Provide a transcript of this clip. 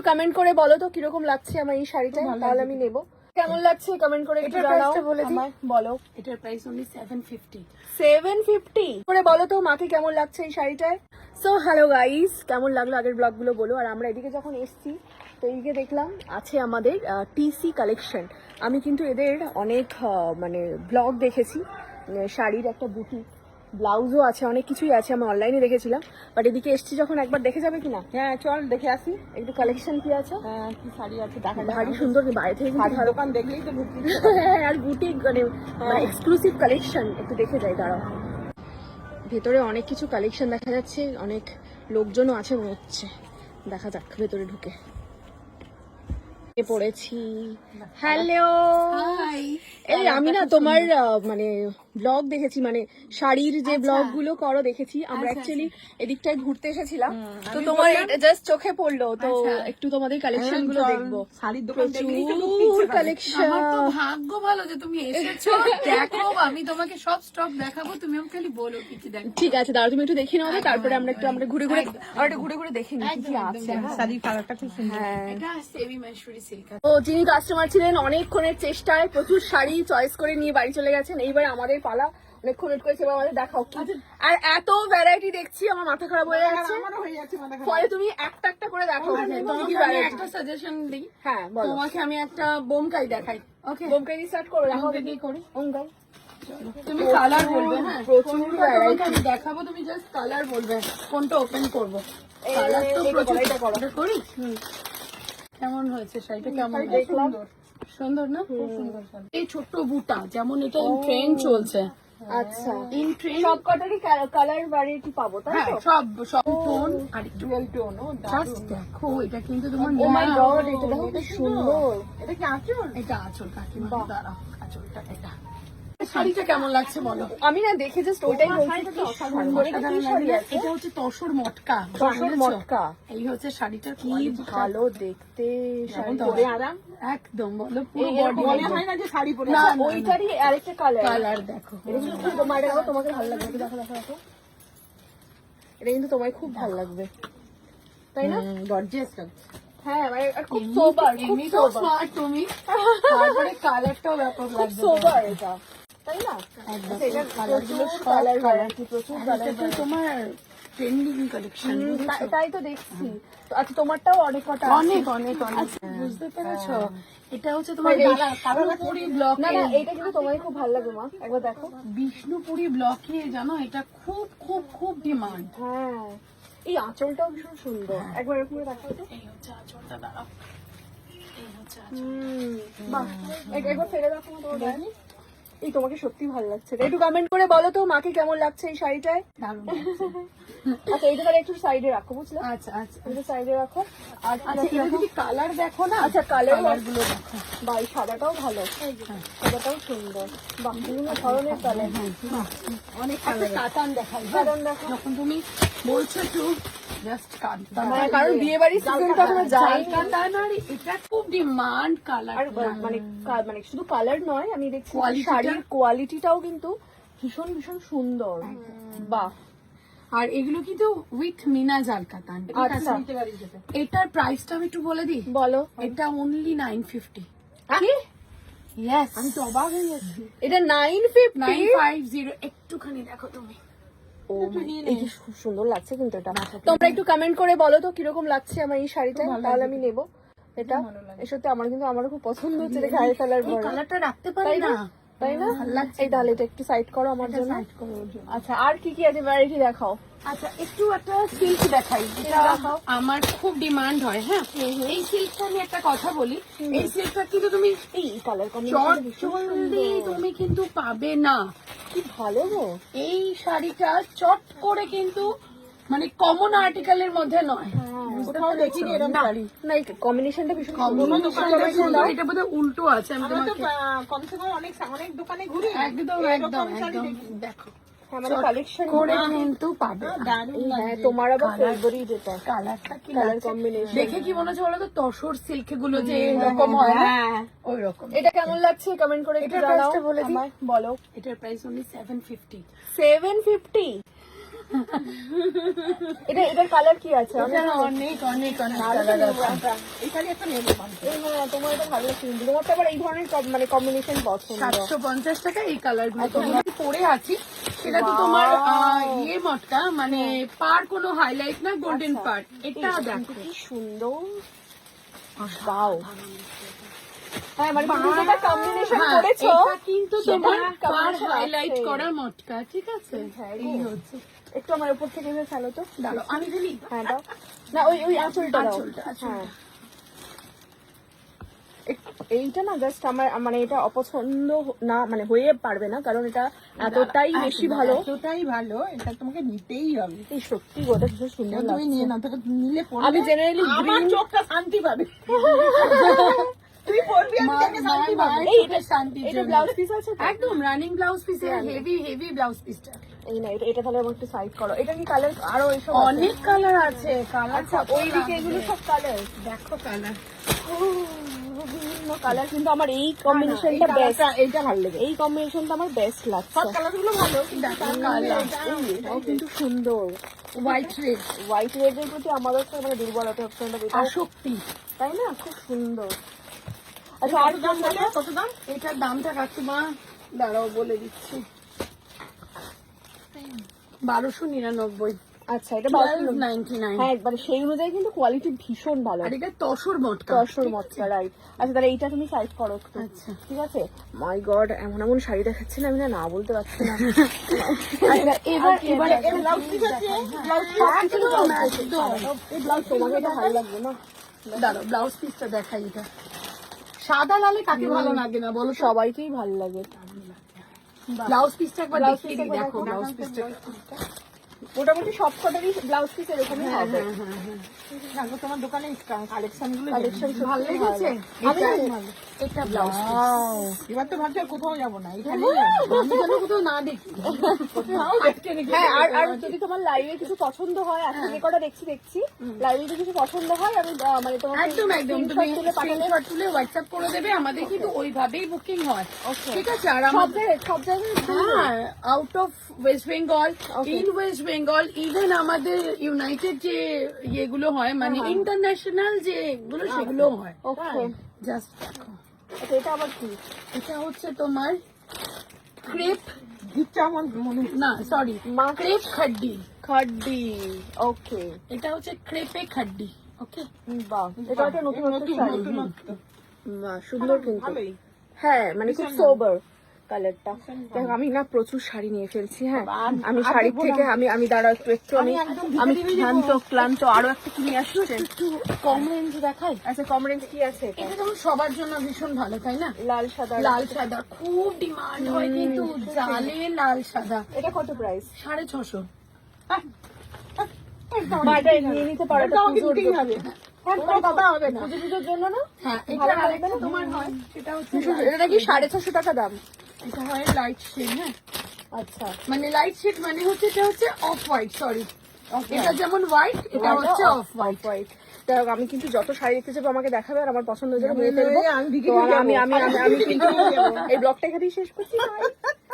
একটু কমেন্ট করে বলো তো কিরকম লাগছে আমার এই শাড়িটা, তাহলে আমি নেব। কেমন লাগছে কমেন্ট করে একটু জানাও আমায়, বলো। এটার প্রাইস অনলি 750। 750 করে বলো তো মাকে কেমন লাগছে এই শাড়িটায়। সো হ্যালো গাইস, কেমন লাগলো আগের ব্লগগুলো বলো। আর আমরা এদিকে যখন এসছি তো এইদিকে দেখলাম আছে আমাদের টিসি কালেকশন। আমি কিন্তু এদের অনেক মানে ব্লগ দেখেছি, শাড়ির একটা বুটিক, ব্লাউজও আছে, অনেক কিছুই আছে, আমি অনলাইনে দেখেছিলাম। বাট এদিকে এসছি যখন একবার দেখে যাবে কিনা? হ্যাঁ চল দেখে আসি একটু কালেকশন কি আছে। হ্যাঁ কি শাড়ি আছে দেখা যাক। ভারী সুন্দর, বাইরে থেকে কিন্তু ভালো। দোকান দেখলেই তো ঢুকতে হ্যাঁ, আর বুটিক মানে এক্সক্লুসিভ কালেকশন, একটু দেখে যাই দাঁড়াও। ভেতরে অনেক কিছু কালেকশন দেখা যাচ্ছে, অনেক লোকজনও আছে মনে হচ্ছে, দেখা যাক ভেতরে ঢুকে। পড়েছি। হ্যালো, এই আমি না তোমার মানে ব্লগ দেখেছি, মানে শাড়ির যে ব্লগ গুলো করো দেখেছি। আমরা অ্যাকচুয়ালি এদিকটায় ঘুরতে এসেছিলাম, তো তোমার এটা জাস্ট চোখে পড়লো, তো একটু তোমাদের কালেকশন গুলো দেখবো। শাড়ির দোকান দেখলেই তো প্রচুর কালেকশন। আমার তো ভাগ্য ভালো যে তুমি এসেছো। দেখো আমি তোমাকে সব স্টক দেখাবো, তুমি আমাকে খালি বলো কি কি দেখো। ঠিক আছে, দাঁড়াও তুমি একটু দেখে নাও, তারপরে আমরা ঘুরে ঘুরে দেখে নিই কি কি আছে। শাড়ির কালারটা খুব সুন্দর। হ্যাঁ, এটা সেমি মাইসুরি সিল্ক। ও যিনি কাস্টমার ছিলেন অনেকক্ষণের চেষ্টায় প্রচুর শাড়ি চয়েস করে নিয়ে বাড়ি চলে গেছেন। এইবার আমাদের পালা, অনেকক্ষণ ওয়েট করেছে, এবার আমাদের দেখাও কি। আর এত ভ্যারাইটি দেখছি আমার মাথা খারাপ হয়ে যাচ্ছে। আমারও হয়ে যাচ্ছে মাথা খারাপ। পরে তুমি একটা একটা করে দেখো কি কি আমি ভ্যারাইটি। একটা সাজেশন দিই, হ্যাঁ বলো। তোমাকে আমি একটা বোমকাই দেখাই। ওকে, বোমকাই দিয়ে স্টার্ট করো, দেখো কি করি বোমকাই। তুমি কালার বলবে। হ্যাঁ প্রচুর কোনটা তোমাকে আমি দেখাবো, তুমি জাস্ট কালার বলবে কোনটা ওপেন করবো। কালার তো প্রচুর। এটা করো। এটা করি। কেমন হয়েছে শাড়িটা? কেমন দেখলাম। সুন্দর না? খুব সুন্দর শাড়ি। এই ছোট্ট বুটা, যেমন এটা ট্রেন্ড চলছে। আচ্ছা, ইন ট্রেন্ড সব কটারই কালার ভ্যারাইটি পাবো তাই হ্যাঁ, তো? সব টোন আর একটু ডুয়াল টোন ও জাস্ট দেখো, এটা কিন্তু তোমার ও মাই গড, এটা দেখো কি সুন্দর। এটা কি আঁচল? এটা আঁচল কাকিমা, দাঁড়াও আঁচলটা এটা। শাড়িটা কেমন লাগছে বলো? আমি না দেখে জাস্ট ওইটাই বলছি, কি সুন্দর। এটা কি শাড়ি আছে? এটা হচ্ছে তসর মটকা। তসর মটকা। এই হচ্ছে শাড়িটার কি ভালো দেখতে শাড়ি পরে আরাম। একদম বলো, পুরো এরকম বডি মনে হয় না যে শাড়ি পরে না, আছে। ওইটারই আরেকটা কালার। কালার দেখো। এটা কিন্তু তোমার, দেখো তোমাকে ভালো লাগবে, দেখো দেখো দেখো, এটা কিন্তু তোমায় খুব ভালো লাগবে, তাই না? গর্জিয়াস লাগছে। হ্যাঁ, মানে আর খুব সোবার, খুব এমনিতেও সোবার, স্মার্ট তুমি, তারপরে কালারটাও ব্যাপক খুব লাগছে। সোবার এটা, তাই না? একদম। আচ্ছা, এটা কালারগুলো প্রচুর সব কালার কালার। ভ্যারাইটি, প্রচুর কালার এটা তো তোমার ট্রেন্ডিং কালেকশন। তাই তো দেখছি। তো আচ্ছা, তোমারটাও অনেক কটা আছে। অনেক অনেক অনেক বুঝতে পেরেছো? এটা হচ্ছে তোমার বিষ্ণুপুরি না ব্লকে। না, এটা কিন্তু তোমায় খুব ভালো লাগবে মা, একবার দেখো। বিষ্ণুপুরি ব্লকে জানো এটা খুব খুব খুব ডিমান্ড। হ্যাঁ, এই আঁচলটাও ভীষণ সুন্দর, একবার এরকম করে দেখো তো। এই হচ্ছে আঁচলটা, দাঁড়াও। এই হচ্ছে বাহ, একবার ফেলে দেখো না তোমার গায়ে। এই তোমাকে সত্যি ভালো লাগছে, একটু কমেন্ট করে বলো তো মাকে কেমন লাগছে এই শাড়িটায়। দারুণ। আচ্ছা, এটা তাহলে একটু সাইডে রাখো, বুঝলে? আচ্ছা আচ্ছা একটু সাইডে রাখো। আর আচ্ছা, এটা যদি কালার দেখো না, আচ্ছা, কালার গুলো দেখো। বা এই সাদাটাও ভালো, সাদাটাও সুন্দর, বাহ, বিভিন্ন ধরনের কালার। অনেক কালার। কাতান দেখাই। কারণ দেখো, যখন তুমি বলছো একটু জাস্ট কাতান, মানে কারণ বিয়ে বাড়ির সিজনটা এখনো যায়নি। কাতান আর এটা খুব ডিমান্ড কালার। আর মানে মানে শুধু কালার নয়, আমি দেখছি Quality-টা- শাড়ির কোয়ালিটিটাও কিন্তু ভীষণ ভীষণ সুন্দর। বাহ, আর এগুলো কিন্তু উইথ মিনা জাল কাতান। আচ্ছা, এটার প্রাইসটা আমি একটু বলে দিই। বলো। এটা অনলি 950। কি? ইয়েস, আমি তো অবাক হয়ে যাচ্ছি, এটা 950। 950। একটুখানি দেখো তুমি। ও এই কি খুব সুন্দর লাগছে কিন্তু এটা। তোমরা একটু কমেন্ট করে বলো তো কিরকম লাগছে আমার এই শাড়িটা, তাহলে আমি নেব এটা। এর সাথে আমারও খুব পছন্দ হচ্ছে, এটা গায়ে ফেলার এই পরে, কালারটা রাখতে পারি তাই না? না। তাই না? এই তাহলে এটা একটু সাইড করো আমার জন্য। আচ্ছা, আর কি কি আছে ভ্যারাইটি দেখাও। আচ্ছা, একটু একটা সিল্ক দেখাই, যেটা আমার খুব ডিমান্ড হয়। হ্যাঁ, এই সিল্কটা আমি একটা কথা বলি, এই সিল্কটা কিন্তু তুমি এই কালার চট কম্বিনেশন জলদি তুমি কিন্তু পাবে না। কি ভালো গো। এই শাড়িটা চট করে কিন্তু মানে কমন আর্টিকেলের মধ্যে নয়। কোথাও দেখিনি এরকম শাড়ি। না, এই কম্বিনেশনটা ভীষণ এটা বোধহয় উল্টো আছে। আমি আমরা তো তোমাকে কমসে কম অনেক দোকানে ঘুরি। একদম একদম একদম দেখো আমাদের কালেকশন করে কিন্তু পাবে। হ্যাঁ, তোমার আবার ফেভারিট যেটা কালারটা কি কালার লাগছে? কম্বিনেশন। দেখে কি মনে হচ্ছে বলো তো, তসর সিল্ক গুলো যে এরকম হয় না, ওই রকম। এটা কেমন লাগছে কমেন্ট করে একটু এটার জানাও প্রাইসটা বলে দিই। আমায়, বলো। এটার প্রাইস অনলি 750। 750। এটার কালার কি আছে? এটার অনেক অনেক অনেক ভালো কালার নেবো আছে। একটা। এখানে একটা নেবো হ্যাঁ, তোমার এটা ভালো লাগছে কিন্তু। তোমার তো আবার এই ধরনের মানে কম্বিনেশন পছন্দ। 750 টাকা এই কালার গুলো তোমরা পরে আছি, সেটা তো তোমার ইয়ে মটকা, মানে পার কোনো হাইলাইট না, গোল্ডেন পার। এটা দেখো কি সুন্দর। বাও। হ্যাঁ, মানে তুমি যেটা কম্বিনেশন হ্যাঁ, করেছো এটা কিন্তু সেটা তোমার পার combination হাইলাইট আছে। করা মটকা, ঠিক আছে? হ্যাঁ, এই হচ্ছে। একটু আমার উপর থেকে এসে ফেলো তো। দাঁড়াও আমি দিলি। হ্যাঁ দাও। না ওই আঁচলটা দাও। আঁচলটা, আঁচলটা। হ্যাঁ। এইটা না জাস্ট আমার মানে এটা অপছন্দ না, মানে হয়ে পারবে না, কারণ এটা এতটাই বেশি ভালো। এতটাই ভালো, এটা তোমাকে নিতেই হবে। এই সত্যি গোটা ভীষণ সুন্দর এটা তুমি লাগছে। নিয়ে নাও, তোকে নিলে পড়লে আমি জেনারেলি আমার গ্রিন চোখটা শান্তি পাবে। তুই পড়বি আমি দেখে শান্তি পাবো। এই এটা শান্তির এটা জন্য। ব্লাউজ পিস আছে তো? একদম রানিং ব্লাউজ পিসের হেভি হেভি ব্লাউজ পিসটা। এই না, এটা তাহলে আমার একটু সাইড করো। এটা কি কালার আরো এইসব আছে? অনেক কালার আছে, কালার আচ্ছা, ওইদিকে এগুলো সব কালার। দেখো কালার। বিভিন্ন কালার, কিন্তু আমার এই কম্বিনেশনটা বেস্ট। এইটা ভালো লেগে। এই কম্বিনেশনটা আমার বেস্ট লাগছে। সব কালার গুলো ভালো, দেখো কালার। এটাও কিন্তু সুন্দর। হোয়াইট রেড, হোয়াইট রেডের প্রতি আমাদের তো মানে দুর্বলতা হচ্ছে না, এটাও আসক্তি। তাই না? খুব সুন্দর। আচ্ছা, আর দাম বলো, কত দাম? এটার দামটা কাকিমা দাঁড়াও বলে দিচ্ছি, 1299। আচ্ছা, এটা 1299। হ্যাঁ, মানে সেই অনুযায়ী কিন্তু কোয়ালিটি ভীষণ ভালো। আর এটা তসর মটকা। দশর মটকা, রাইট। আচ্ছা, তাহলে এইটা তুমি সাইড করো একটু। আচ্ছা। ঠিক আছে। মাই গড, এমন এমন শাড়ি দেখাচ্ছে না, আমি না বলতে পারছি না। আচ্ছা, এবার এবার এর ব্লাউজ পিস আছে, ব্লাউজ একদম একদম। এই ব্লাউজ তোমাকে এটা ভালো লাগবে না? দাঁড়াও ব্লাউজ পিসটা দেখাই। এটা সাদা লালে কাকে ভালো লাগে না বলো? সবাইকেই ভালো লাগে। ব্লাউজ পিসটা একবার ব্লাউজ দেখিয়ে পিসটা দিই, একবার দেখো দেখো। ব্লাউজ পিসটা। মোটামুটি সব কটারই ব্লাউজ পিস এরকমই হবে। দেখো তোমার দোকানে কালেকশন গুলো কালেকশন ভালো লেগেছে? আমি এটা ব্লাউজ এবার তো ভাবছি আর কোথাও যাবো না, এখানে আমি যেন কোথাও না দেখি। আটকে রেখে হ্যাঁ, আর যদি তোমার লাইভে কিছু পছন্দ হয়, আজকে যে কটা দেখছি লাইভে যদি কিছু পছন্দ হয়, আমি মানে তোমাকে একদম একদম, তুমি screenshot তুলে পাঠালে স্ক্রিনশট তুলে হোয়াটসঅ্যাপ করে দেবে, আমাদের কিন্তু ওইভাবেই বুকিং হয়। Okay. ঠিক আছে? আর সব আমাদের জায়গায় হ্যাঁ, out of West Bengal, in West Bengal, even আমাদের ইউনাইটেড যে ইয়েগুলো হয়, মানে ইন্টারন্যাশনাল যেগুলো সেগুলো হয়। ওকে। জাস্ট দেখো, আচ্ছা, এটা আবার কি? এটা হচ্ছে তোমার ক্রেপ, দিচ্ছা আমার মনে না সরি, ক্রেপ খাড্ডি। খাড্ডি। ওকে, এটা হচ্ছে ক্রেপে খাড্ডি। ওকে, বাহ, এটা একটা নতুন শাড়ি। নতুনত্ব। বাহ, সুন্দর কিন্তু। ভালোই। হ্যাঁ, মানে খুব সোবার কালারটা। দেখো, আমি না প্রচুর শাড়ি নিয়ে ফেলছি। হ্যাঁ, আমি শাড়ির থেকে আমি দাঁড়াও একটু আমি ক্লান্ত আরো একটা কিনে আসছে। একটু কম রেঞ্জ দেখাই। আচ্ছা, কম রেঞ্জ কি আছে এটা? এটা যেমন সবার জন্য ভীষণ ভালো, তাই না? লাল সাদা। লাল সাদা খুব ডিমান্ড হয়, কিন্তু জালে লাল সাদা এটা কত প্রাইস? 650। মা, এটা নিয়ে নিতে পারো, এটা আমাকে পুজোর দিতেই জন্য। হবে। হ্যাঁ, ওটা কথা হবে না। পুজোর জন্য না? হ্যাঁ, ভালো এটা লাগবে আরেকটা না? তোমার হয়, সেটা হচ্ছে এটা নাকি 650 টাকা দাম। এটা হয় লাইট শেড। হ্যাঁ, আচ্ছা, মানে লাইট শেড মানে হচ্ছে এটা হচ্ছে অফ হোয়াইট, সরি, এটা যেমন হোয়াইট, এটা হচ্ছে অফ হোয়াইট। হোয়াইট। দেখো, আমি কিন্তু যত শাড়ি দেখতে যাবো আমাকে দেখাবে, আর আমার পছন্দ হয়ে যাবে নিয়ে ফেলবো। আমি বিক্রি তো করে আমি যাবো। আমি আমি আমি কিন্তু এই ব্লগটা এখানেই শেষ করছি। Bye.